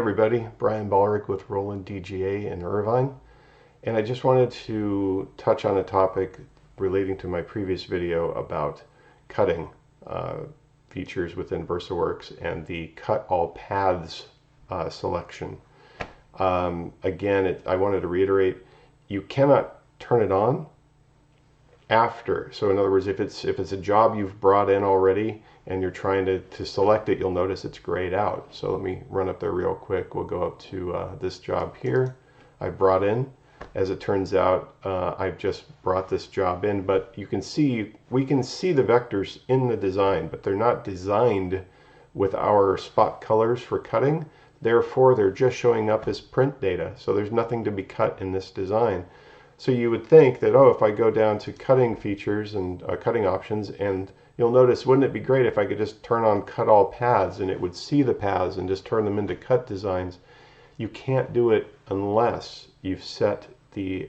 everybody, Bryan Ballreich with Roland DGA in Irvine, and I just wanted to touch on a topic relating to my previous video about cutting features within Versaworks and the cut all paths selection. Again, I wanted to reiterate, you cannot turn it on after. So in other words, if it's a job you've brought in already and you're trying to select it, you'll notice it's grayed out. So let me run up there real quick. We'll go up to this job here I brought in. As it turns out, I've just brought this job in, but you can see, we can see the vectors in the design, but they're not designed with our spot colors for cutting. Therefore, they're just showing up as print data. So there's nothing to be cut in this design. So you would think that, oh, if I go down to cutting features and cutting options, and you'll notice, wouldn't it be great if I could just turn on cut all paths and it would see the paths and just turn them into cut designs? You can't do it unless you've set the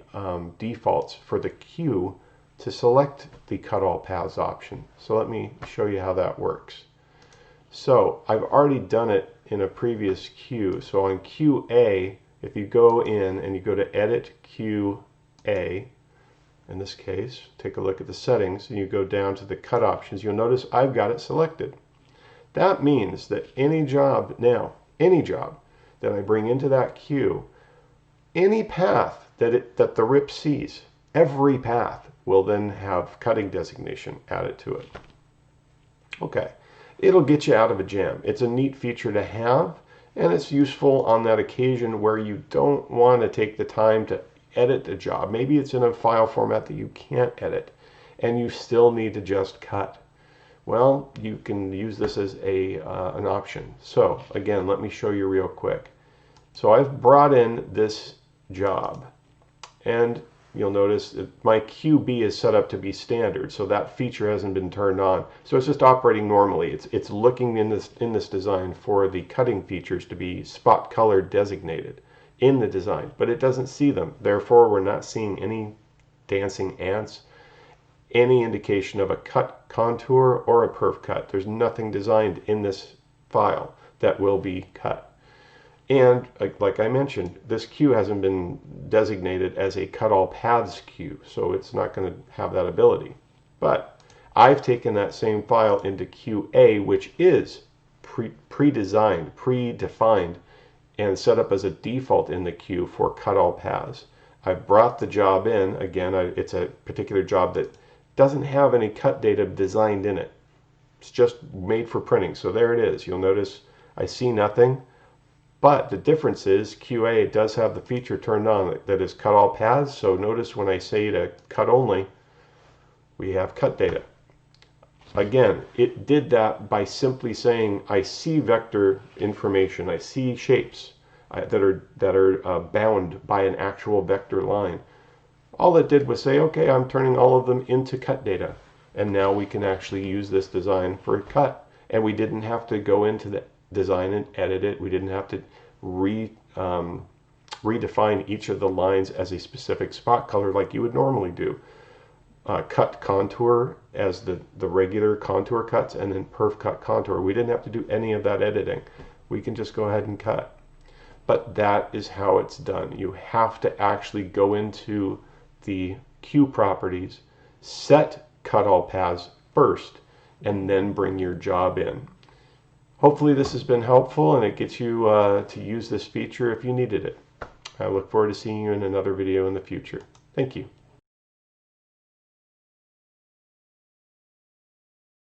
defaults for the queue to select the cut all paths option. So let me show you how that works. So I've already done it in a previous queue. So on QA, if you go in and you go to edit QA, in this case, take a look at the settings and you go down to the cut options, you'll notice I've got it selected. That means that any job now, any job that I bring into that queue, any path that the RIP sees, every path will then have cutting designation added to it. Okay, it'll get you out of a jam. It's a neat feature to have, and it's useful on that occasion where you don't want to take the time to edit a job. Maybe it's in a file format that you can't edit, and you still need to just cut. Well, you can use this as an option. So again, let me show you real quick. So I've brought in this job, and you'll notice that my QB is set up to be standard, so that feature hasn't been turned on. So it's just operating normally. It's looking in this design for the cutting features to be spot color designated in the design, but it doesn't see them. Therefore, we're not seeing any dancing ants, any indication of a cut contour or a perf cut. There's nothing designed in this file that will be cut. And like I mentioned, this queue hasn't been designated as a cut all paths queue, so it's not going to have that ability. But I've taken that same file into QA, which is pre-designed, predefined, and set up as a default in the queue for cut all paths. I've brought the job in. Again, it's a particular job that doesn't have any cut data designed in it. It's just made for printing. So there it is. You'll notice I see nothing. But the difference is QA does have the feature turned on that is cut all paths. So notice when I say to cut only, we have cut data. Again, it did that by simply saying I see vector information, I see shapes that are bound by an actual vector line. All it did was say, okay, I'm turning all of them into cut data, and now we can actually use this design for a cut. And we didn't have to go into the design and edit it. We didn't have to redefine each of the lines as a specific spot color like you would normally do. Cut contour as the regular contour cuts, and then perf cut contour. We didn't have to do any of that editing. We can just go ahead and cut. But that is how it's done. You have to actually go into the queue properties, set cut all paths first, and then bring your job in. Hopefully this has been helpful and it gets you to use this feature if you needed it. I look forward to seeing you in another video in the future. Thank you.